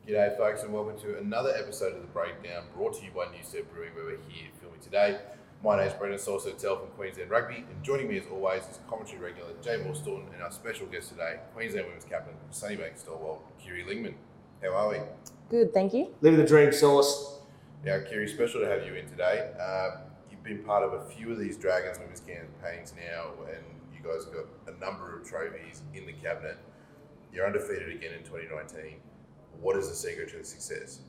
G'day folks and welcome to another episode of The Breakdown, brought to you by Newstead Brewing, where we're here filming today. My name's Brendan Saucer-Tell from Queensland Rugby, and joining me as always is commentary regular Jay Moore-Staunton and our special guest today, Queensland Women's Captain, Sunnybank Stalwart, Kiri Lingman. How are we? Good, thank you. Living the dream, Sauce. Now, Kiri, special to have you in today. You've been part of a few of these Dragons Women's campaigns now, and you guys have got a number of trophies in the cabinet. You're undefeated again in 2019. What is the secret to the success?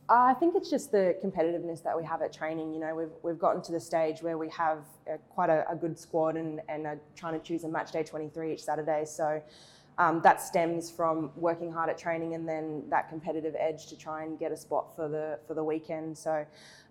I think it's just the competitiveness that we have at training. You know, we've gotten to the stage where we have quite a good squad and are trying to choose a match day 23 each Saturday. So that stems from working hard at training and then that competitive edge to try and get a spot for the weekend. So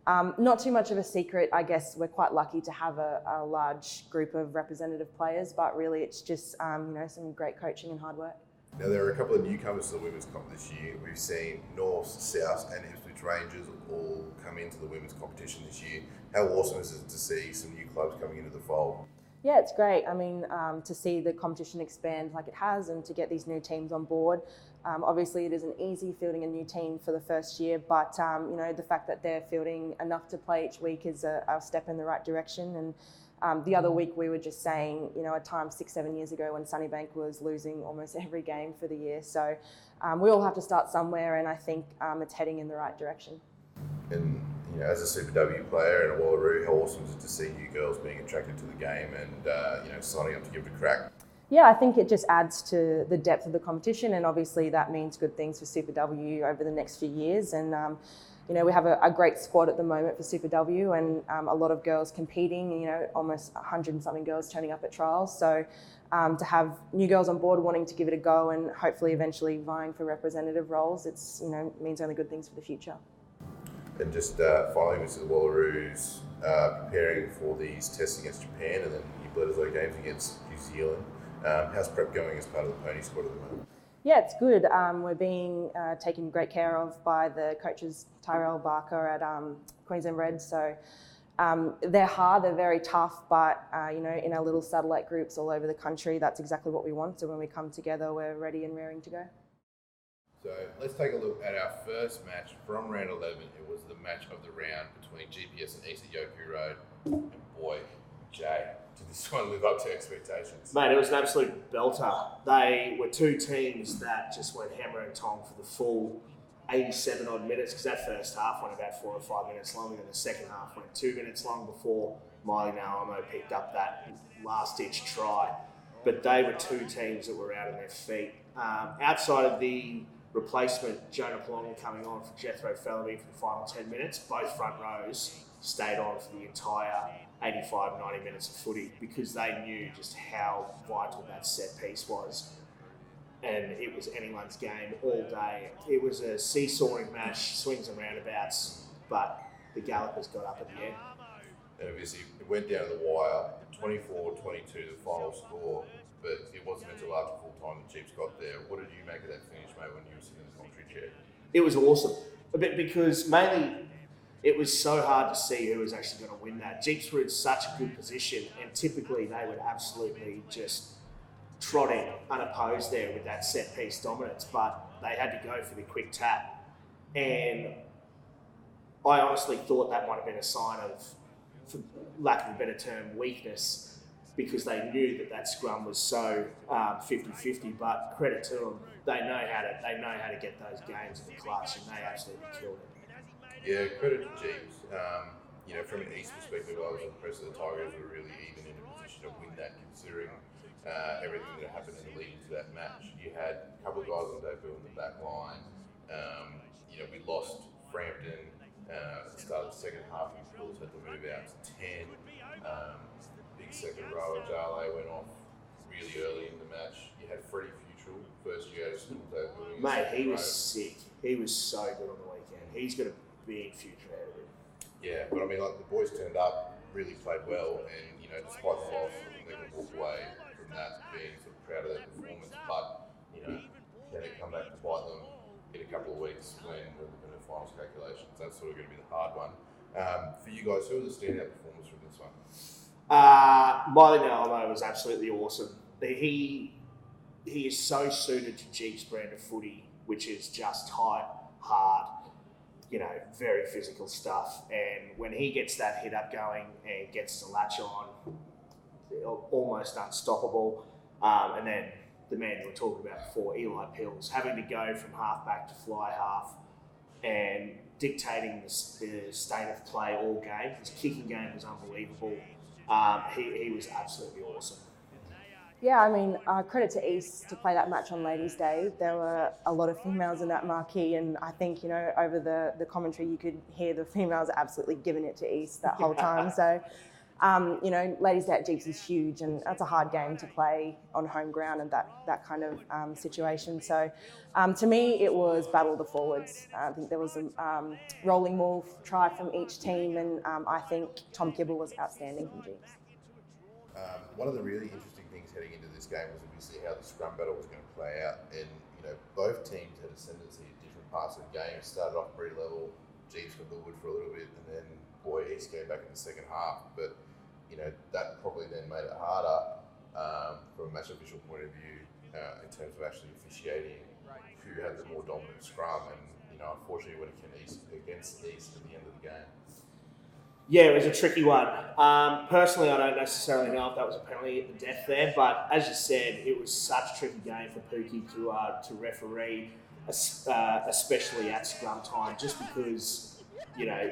not too much of a secret. I guess we're quite lucky to have a large group of representative players, but really it's just some great coaching and hard work. Now, there are a couple of newcomers to the Women's Comp this year. We've seen North, South and Ipswich Rangers all come into the Women's competition this year. How awesome is it to see some new clubs coming into the fold? Yeah, it's great. I mean, to see the competition expand like it has and to get these new teams on board. Obviously, it isn't easy fielding a new team for the first year, but the fact that they're fielding enough to play each week is a step in the right direction. And the other week we were just saying, a time 6-7 years ago when Sunnybank was losing almost every game for the year. So we all have to start somewhere, and I think it's heading in the right direction. And as a Super W player and a Wallaroo, how awesome is it to see you girls being attracted to the game and signing up to give it a crack? Yeah, I think it just adds to the depth of the competition, and obviously that means good things for Super W over the next few years. And we have a great squad at the moment for Super W and a lot of girls competing, almost 100 and something girls turning up at trials. So to have new girls on board wanting to give it a go and hopefully eventually vying for representative roles, it's means only good things for the future. And just finally, we see the Wallaroos preparing for these tests against Japan and then New Bledisloe games against New Zealand. How's prep going as part of the pony squad at the moment? Yeah, it's good. We're being taken great care of by the coaches Tyrell Barker at Queensland Reds. So they're hard, they're very tough, but in our little satellite groups all over the country, that's exactly what we want. So when we come together, we're ready and raring to go. So let's take a look at our first match from round 11. It was the match of the round between GPS and East at Yoku Road. And boy, Jay, did this one live up to expectations? Mate, it was an absolute belter. They were two teams that just went hammer and tong for the full 87 odd minutes, because that first half went about 4 or 5 minutes long, and then the second half went 2 minutes long before Miley Naomo picked up that last-ditch try. But they were two teams that were out on their feet. Outside of the replacement, Jonah Palonga coming on for Jethro Fellaby for the final 10 minutes, both front rows stayed on for the entire 85, 90 minutes of footy because they knew just how vital that set piece was. And it was anyone's game all day. It was a seesawing match, swings and roundabouts, but the Gallopers got up at the end. And obviously, it went down to the wire, 24-22 the final score, but it wasn't until after full time the Chiefs got there. What did you make of that finish, mate, when you were sitting in the commentary chair? It was awesome, a bit because mainly it was so hard to see who was actually going to win that. Jeeps were in such a good position, and typically they would absolutely just trot in unopposed there with that set piece dominance, but they had to go for the quick tap. And I honestly thought that might have been a sign of, for lack of a better term, weakness, because they knew that scrum was so 50-50. But credit to them, they know how to get those games in the clutch, and they absolutely killed it. Yeah, credit to Jeeps. From an East perspective, I was impressed that the Tigers were really even in a position to win that, considering everything that happened in the lead into that match. You had a couple of guys on debut in the back line. We lost Frampton at the start of the second half. The Bulls had to move out to 10. Big second row. Jale went off really early in the match. You had Freddie Futrell, first year out of school debut. Mate, he was sick. He was so good on the weekend. He's got a big future ahead of him. Yeah, but the boys turned up, really played well, and despite the loss, they can walk away from that being sort of proud of their performance. But can it come back to bite them in a couple of weeks when we're looking at finals calculations? That's sort of going to be the hard one. For you guys, who are the standout performers from this one? Miley Naomo was absolutely awesome. He is so suited to Jeep's brand of footy, which is just tight, hard, very physical stuff. And when he gets that hit up going and gets to latch on, almost unstoppable. And then the man you were talking about before, Eli Pills, having to go from half back to fly half and dictating the state of play all game. His kicking game was unbelievable. He was absolutely awesome. Yeah, I mean, credit to East to play that match on Ladies' Day. There were a lot of females in that marquee, and I think, over the commentary, you could hear the females absolutely giving it to East that whole time. So, Ladies' Day at Jeeps is huge, and that's a hard game to play on home ground and that kind of situation. So, to me, it was battle of the forwards. I think there was a rolling move try from each team, and I think Tom Kibble was outstanding from Jeeps. One of the really interesting things heading into this game was obviously how the scrum battle was going to play out, and both teams had ascendancy at different parts of the game. It started off pretty level, Jeeps got the wood for a little bit, and then East came back in the second half. But that probably then made it harder from a match official point of view in terms of actually officiating who had the more dominant scrum, and unfortunately when it came against East at the end of the game. Yeah, it was a tricky one. Personally, I don't necessarily know if that was a penalty at the death there, but as you said, it was such a tricky game for Pookie to referee, especially at scrum time, just because,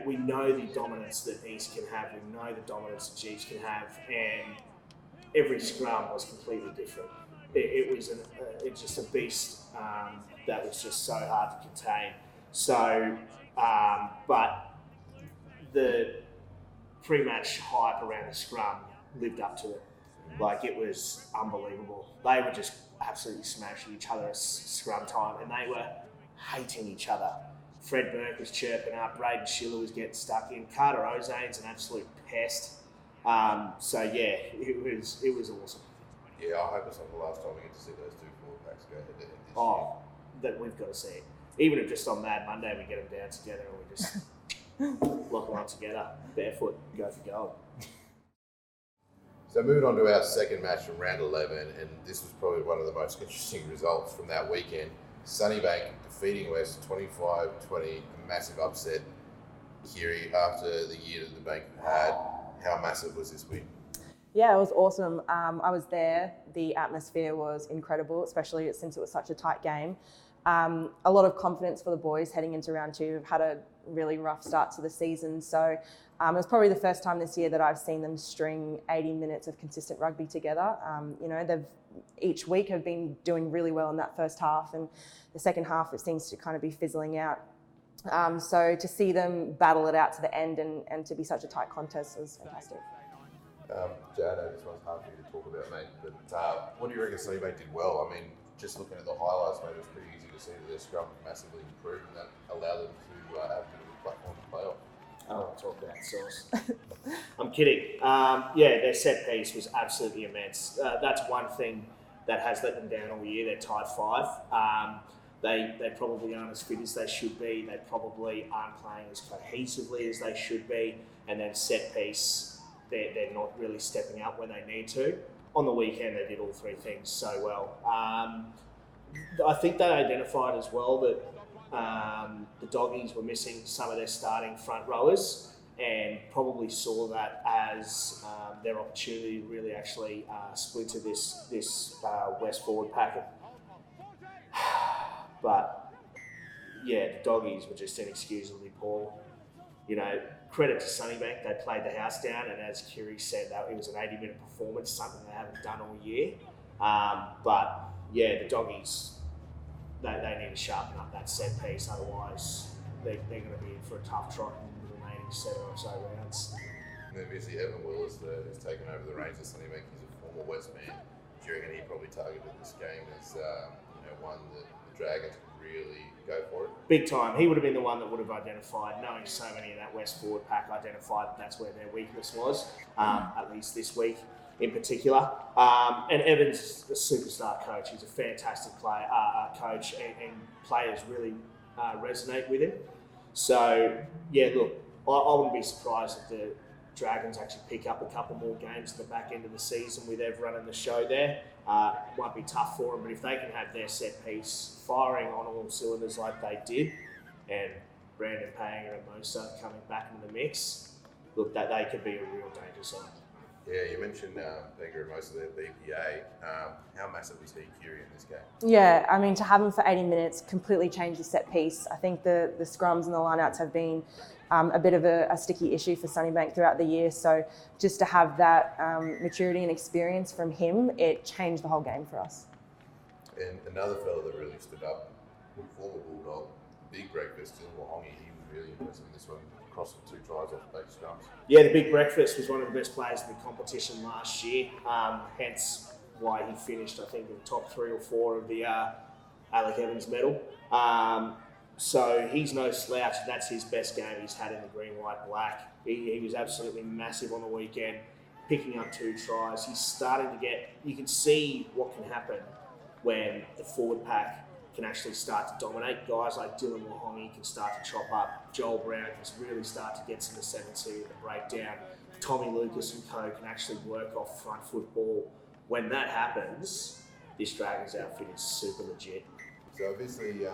we know the dominance that East can have, we know the dominance that Jeeps can have, and every scrum was completely different. It was just a beast that was just so hard to contain. So, but the pre-match hype around the scrum lived up to it. Like, it was unbelievable. They were just absolutely smashing each other at scrum time, and they were hating each other. Fred Burke was chirping up, Braden Schiller was getting stuck in, Carter Ozane's an absolute pest. So yeah, it was awesome. Yeah, I hope it's not the last time we get to see those two forward packs go head to head this year. That we've got to see it. Even if just on Mad Monday we get them down together and we just lock them up together, barefoot, and go for gold. So moving on to our second match from round 11, and this was probably one of the most interesting results from that weekend. Sunnybank defeating West 25-20, a massive upset. Kiri, after the year that the Bank had, how massive was this win? Yeah, it was awesome. I was there. The atmosphere was incredible, especially since it was such a tight game. A lot of confidence for the boys heading into round two. We've had a really rough start to the season, so it was probably the first time this year that I've seen them string 80 minutes of consistent rugby together. They've each week have been doing really well in that first half, and the second half it seems to kind of be fizzling out. So to see them battle it out to the end and to be such a tight contest was fantastic. Jay, I know this one's hard for you to talk about, mate, but what do you reckon Sunnybank did well? I mean, just looking at the highlights, mate, it was pretty easy to see that their scrum massively improved, and that allowed them to have a bit of a platform to play off. I don't want to talk about sauce. I'm kidding. Their set piece was absolutely immense. That's one thing that has let them down all year. They're tied 5. They probably aren't as fit as they should be. They probably aren't playing as cohesively as they should be. And then set piece, they're not really stepping up when they need to. On the weekend, they did all three things so well. I think they identified as well that the Doggies were missing some of their starting front rowers, and probably saw that as their opportunity to really actually splinter this West forward packet. But yeah, the Doggies were just inexcusably poor. Credit to Sunnybank, they played the house down, and as Kiri said, that it was an 80-minute performance, something they haven't done all year. But yeah, the Doggies, they need to sharpen up that set piece, otherwise they're going to be in for a tough trot in the remaining 7 or so rounds. And then obviously Evan Willis, who's taken over the reins of Sunnybank, he's a former West man. Do you reckon he probably targeted this game as one that the Dragons could really go for it? Big time. He would have been the one that would have identified, knowing so many of that West forward pack identified that's where their weakness was, at least this week in particular. And Evan's a superstar coach. He's a fantastic coach, and players really resonate with him. So, yeah, look, I wouldn't be surprised if the Dragons actually pick up a couple more games at the back end of the season with Ev running the show there. Might be tough for them, but if they can have their set piece firing on all cylinders like they did, and Brandon Panger and Mosa coming back into the mix, look, that they could be a real danger side. Yeah, you mentioned Panger and Mosa there, BPA. How massive was he, Kiri, in this game? Yeah, I mean, to have him for 80 minutes completely changed the set piece. I think the scrums and the lineouts have been a bit of a sticky issue for Sunnybank throughout the year. So just to have that maturity and experience from him, it changed the whole game for us. And another fella that really stood up, former Bulldog, big breakfast, Dylan Wahongi, he was really impressive in this one, crossing 2 tries off the back scrums. Yeah, the big breakfast was one of the best players in the competition last year, hence why he finished, I think, in the top 3 or 4 of the Alec Evans medal. So he's no slouch. That's his best game he's had in the green, white, black. He was absolutely massive on the weekend, picking up 2 tries. He's starting to get, you can see what can happen when the forward pack can actually start to dominate. Guys like Dylan Wahongi can start to chop up. Joel Brown can really start to get some ascendancy in the breakdown. Tommy Lucas and co can actually work off front football. When that happens, this Dragons outfit is super legit. So obviously, the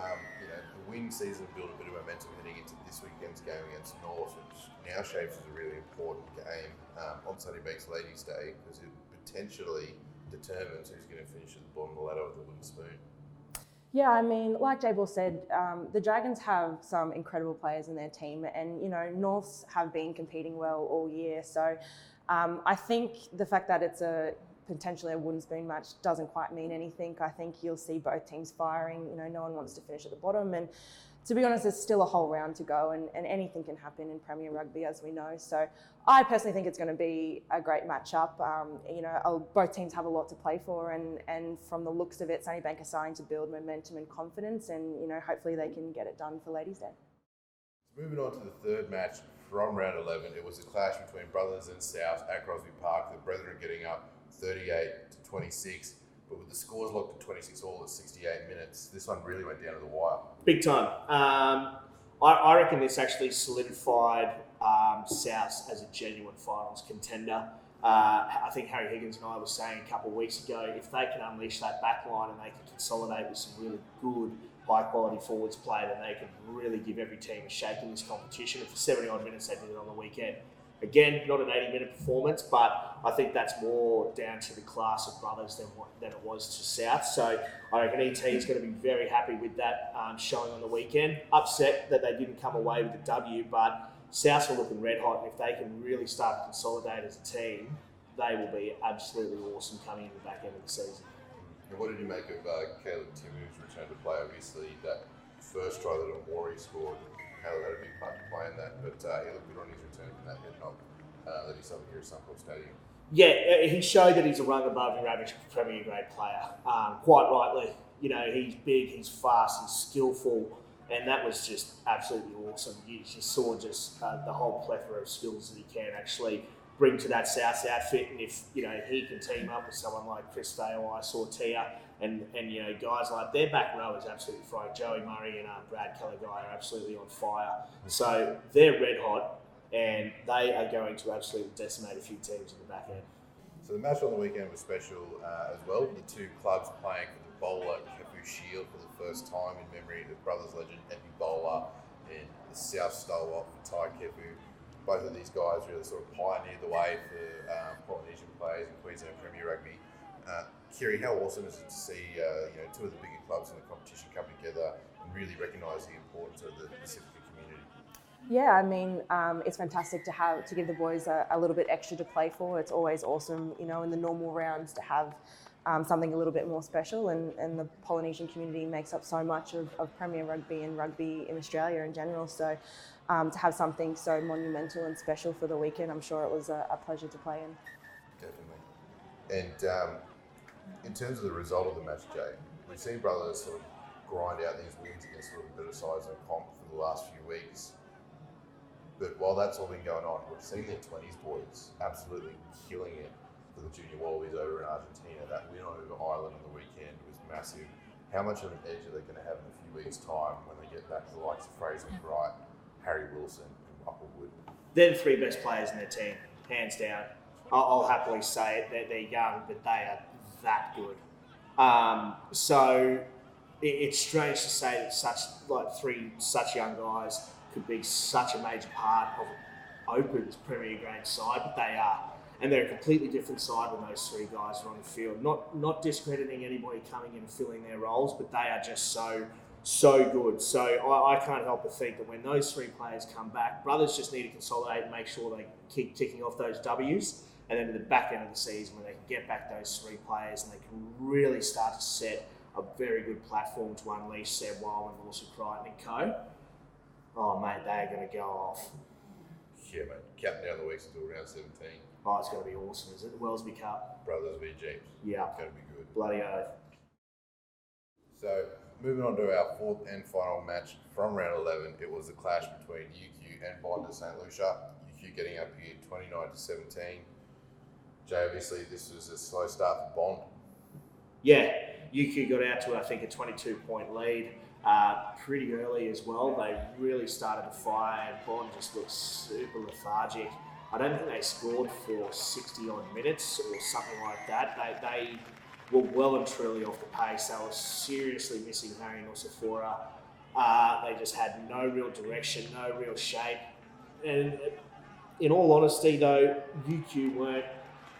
win season built a bit of momentum heading into this weekend's game against North, which now shapes as a really important game on Sunnybank's Ladies' Day, because it potentially determines who's going to finish at the bottom of the ladder with the wooden spoon. Yeah, I mean, like Jay Ball said, the Dragons have some incredible players in their team, and Norths have been competing well all year. So I think the fact that it's potentially a wooden spoon match doesn't quite mean anything. I think you'll see both teams firing. No one wants to finish at the bottom, and to be honest, there's still a whole round to go, and anything can happen in Premier Rugby, as we know. So I personally think it's going to be a great matchup. Both teams have a lot to play for, and from the looks of it, Sunnybank are starting to build momentum and confidence, and hopefully they can get it done for Ladies' Day. Moving on to the third match from round 11, it was a clash between Brothers and South at Crosby Park. The Brethren getting up 38-26. But with the scores locked at 26 all at 68 minutes, this one really went down to the wire. Big time. I reckon this actually solidified South as a genuine finals contender. I think Harry Higgins and I were saying a couple of weeks ago, if they can unleash that back line and they can consolidate with some really good, high-quality forwards play, then they can really give every team a shake in this competition. And for 70-odd minutes, they did it on the weekend. Again, not an 80-minute performance, but I think that's more down to the class of Brothers than it was to South. So I reckon ET is going to be very happy with that showing on the weekend. Upset that they didn't come away with the W, but South are looking red hot, and if they can really start to consolidate as a team, they will be absolutely awesome coming in the back end of the season. And what did you make of Caleb Timu's return to play? Obviously, that first try that Amori scored, Caleb had a big part to play in that, but he looked good on his return from that head knock that he suffered here at Suncorp Stadium. Yeah, he showed that he's a rung above your average Premier grade player. Quite rightly, he's big, he's fast, he's skillful, and that was just absolutely awesome. You just saw the whole plethora of skills that he can actually bring to that South outfit, and if he can team up with someone like Chris Dale, I saw Tia, and guys like their back row is absolutely fried. Joey Murray and Brad Caligai are absolutely on fire. So they're red hot, and they are going to absolutely decimate a few teams in the back end. So the match on the weekend was special as well. The two clubs playing for the Bowler Kefu Shield for the first time in memory of Brothers legend Epi Bowler and the South stalwart for Ty Kefu. Both of these guys really sort of pioneered the way for Polynesian players in Queensland Premier Rugby. Kiri, how awesome is it to see two of the bigger clubs in the competition come together and really recognise the importance of the Pacifica community? Yeah, I mean, it's fantastic to give the boys a little bit extra to play for. It's always awesome, in the normal rounds to have something a little bit more special, and the Polynesian community makes up so much of Premier Rugby and rugby in Australia in general. So to have something so monumental and special for the weekend, I'm sure it was a pleasure to play in. Definitely. And in terms of the result of the match, Jay, we've seen Brothers sort of grind out these wins against a little bit of size and comp for the last few weeks. But while that's all been going on, we've seen their 20s boys absolutely killing it for the Junior Wallabies over in Argentina. That win over Ireland on the weekend was massive. How much of an edge are they going to have in a few weeks' time when they get back to the likes of Fraser Bright, Harry Wilson, and Rupplewood? They're the 3 best players in their team, hands down. I'll happily say it. They're young, but they are that good. So it's strange to say that three such young guys could be such a major part of Open's Premier grade side, but they are. And they're a completely different side when those three guys are on the field. Not discrediting anybody coming in and filling their roles, but they are just so good. So I can't help but think that when those three players come back, Brothers just need to consolidate and make sure they keep ticking off those W's. And then at the back end of the season, when they can get back those three players and they can really start to set a very good platform to unleash Seb Wild and Lawson Crichton and co. Oh, mate, they are going to go off. Yeah, mate. Counting down the weeks until round 17. Oh, it's going to be awesome, is it? The Wellesby Cup. Brothers v Jeeps. Yeah. It's going to be good. Bloody oath. So, moving on to our fourth and final match from round 11, it was the clash between UQ and Bond at St. Lucia. UQ getting up here 29-17. Jay, obviously this was a slow start for Bond. Yeah, UQ got out to, I think, a 22-point lead pretty early as well. They really started to fire, and Bond just looked super lethargic. I don't think they scored for 60-odd minutes or something like that. They were well and truly off the pace. They were seriously missing Harry Nosifora. They just had no real direction, no real shape. And in all honesty, though, UQ weren't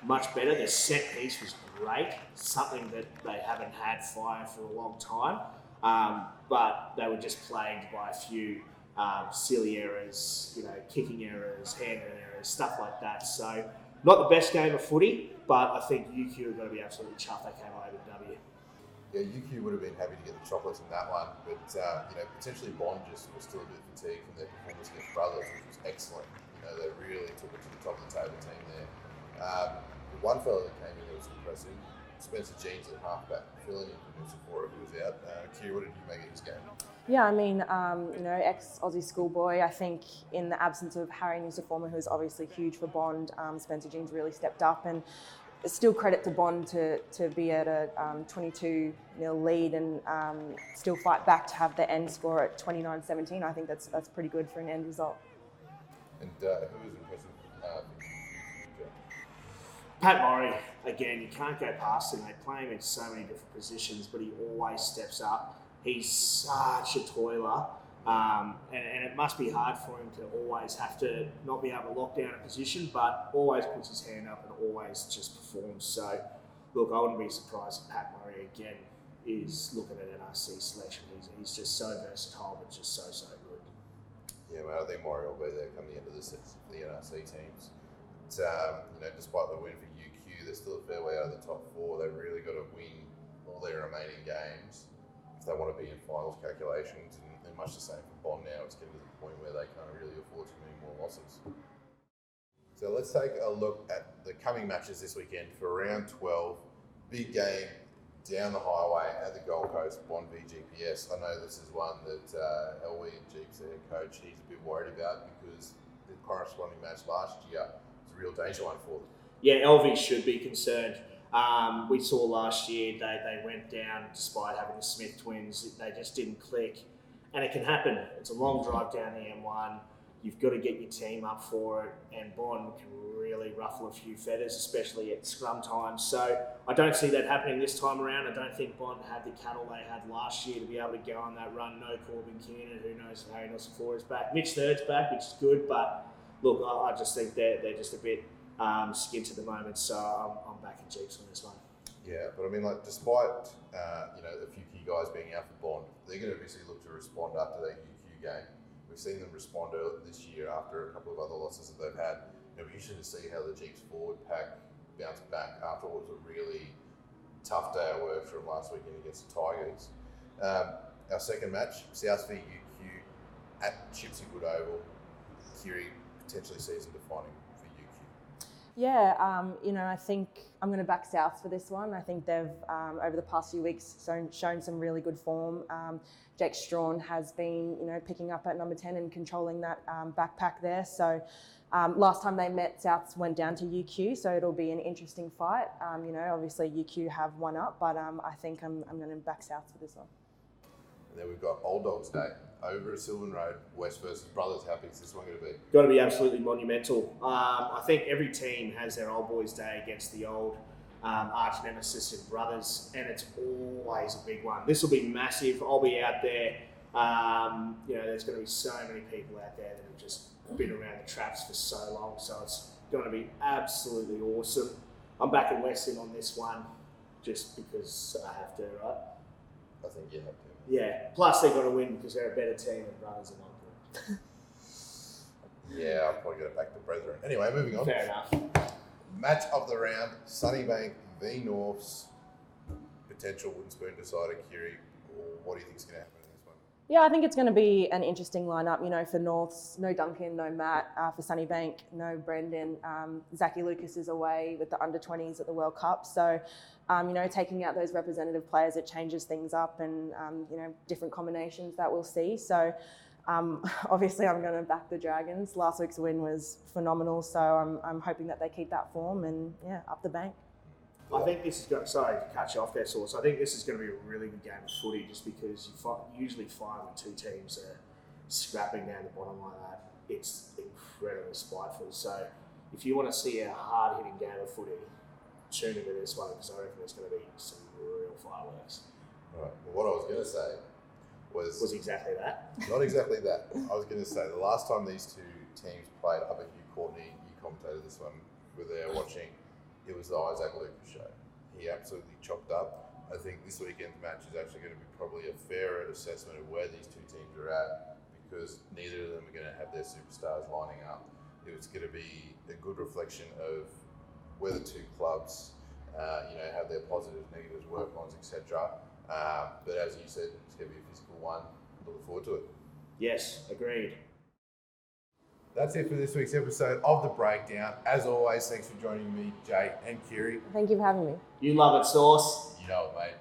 much better. Their set piece was great, something that they haven't had fire for a long time. But they were just plagued by a few silly errors, kicking errors, handling errors, stuff like that. So not the best game of footy, but I think UQ are going to be absolutely chuffed they came away with a W. Yeah, UQ would have been happy to get the chocolates in that one, but potentially Bond just was still a bit fatigued from their performance against Brothers, which was excellent. They really took it to the top of the table team there. The one fellow that came in that was impressive, Spencer Jeans at halfback, filling in for Nusafora, who was out. Q, what did you make of his game? Yeah, I mean, ex-Aussie schoolboy. I think in the absence of Harry Nusafoma, who's obviously huge for Bond, Spencer Jeans really stepped up, and still credit to Bond to be at a 22-0 lead and still fight back to have the end score at 29-17. I think that's pretty good for an end result. And who was impressive? Pat Murray, again, you can't go past him. They play him in so many different positions, but he always steps up. He's such a toiler, and it must be hard for him to always have to not be able to lock down a position, but always puts his hand up and always just performs. So, look, I wouldn't be surprised if Pat Murray, again, is looking at NRC selection. He's just so versatile, but just so good. Yeah, I think Murray will be there come the end of the season for the NRC teams. Despite the win for UQ, they're still a fair way out of the top four. They've really got to win all their remaining games if they want to be in finals calculations. And much the same for Bond now. It's getting to the point where they can't really afford too many more losses. So let's take a look at the coming matches this weekend for round 12. Big game down the highway at the Gold Coast, Bond v GPS. I know this is one that Elwee and Jeeps, their head coach, he's a bit worried about because the corresponding match last year was a real danger one for them. Yeah, LV should be concerned. We saw last year they went down despite having the Smith twins. They just didn't click. And it can happen. It's a long drive down the M1. You've got to get your team up for it. And Bond can really ruffle a few feathers, especially at scrum time. So I don't see that happening this time around. I don't think Bond had the cattle they had last year to be able to go on that run. No Corbin Keenan, who knows if Harry Nosifora is back. Mitch Third's back, which is good. But look, I just think they're just a bit skint at the moment, so I'm back in Jeeps on this one. Yeah, but I mean, despite a few key guys being out for Bond, they're going to obviously look to respond after that UQ game. We've seen them respond early this year after a couple of other losses that they've had. It'll be interesting to see how the Jeeps forward pack bounced back after what was a really tough day of work from last weekend against the Tigers. Our second match, South v UQ at Chipsy Wood Oval. Kiri potentially season defining. Yeah, I think I'm going to back South for this one. I think they've, over the past few weeks, shown some really good form. Jake Strawn has been, picking up at number 10 and controlling that backpack there. So last time they met, Souths went down to UQ, so it'll be an interesting fight. Obviously UQ have one up, but I think I'm going to back South for this one. And then we've got Old Dogs Day over at Sylvan Road, West versus Brothers. How big is this one going to be? Got to be absolutely monumental. I think every team has their Old Boys Day against the old arch nemesis in brothers, and it's always a big one. This will be massive. I'll be out there. There's going to be so many people out there that have just been around the traps for so long, so it's going to be absolutely awesome. I'm back in Western on this one just because I have to, right? I think you have to. Yeah, plus they've got to win because they're a better team than brothers and uncle. Yeah, I'll probably get it back to brethren. Anyway, moving on. Fair enough. Match of the round, Sunnybank v Norths. Potential wooden spoon decider, Kiri. What do you think is going to happen in this one? Yeah, I think it's going to be an interesting lineup. For Norths, no Duncan, no Matt. For Sunnybank, no Brendan. Zachy Lucas is away with the under-20s at the World Cup. So, taking out those representative players, it changes things up and, different combinations that we'll see. So, obviously, I'm going to back the Dragons. Last week's win was phenomenal. So, I'm hoping that they keep that form and, up the bank. I think this is going to, sorry to cut you off there, Source. I think this is going to be a really good game of footy just because you usually find when two teams are scrapping down the bottom like that, it's incredibly spiteful. So if you want to see a hard-hitting game of footy, tune into this one because I reckon there's going to be some real fireworks. Right. Well, what I was going to say was exactly that. Not exactly that. I was going to say the last time these two teams played up at Hugh Courtney, you commentated this one, were there watching. It was the Isaac Lucas show. He absolutely chopped up. I think this weekend's match is actually going to be probably a fairer assessment of where these two teams are at because neither of them are going to have their superstars lining up. It's going to be a good reflection of where the two clubs, have their positives, negatives, work ons, etc. But as you said, it's going to be a physical one. Looking forward to it. Yes, agreed. That's it for this week's episode of The Breakdown. As always, thanks for joining me, Jay and Kiri. Thank you for having me. You love it, Sauce. You know it, mate.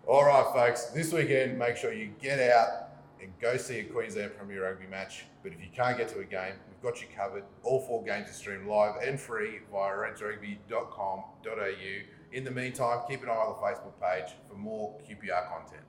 All right, folks. This weekend, make sure you get out and go see a Queensland Premier Rugby match. But if you can't get to a game, we've got you covered. All 4 games are streamed live and free via redsrugby.com.au. In the meantime, keep an eye on the Facebook page for more QPR content.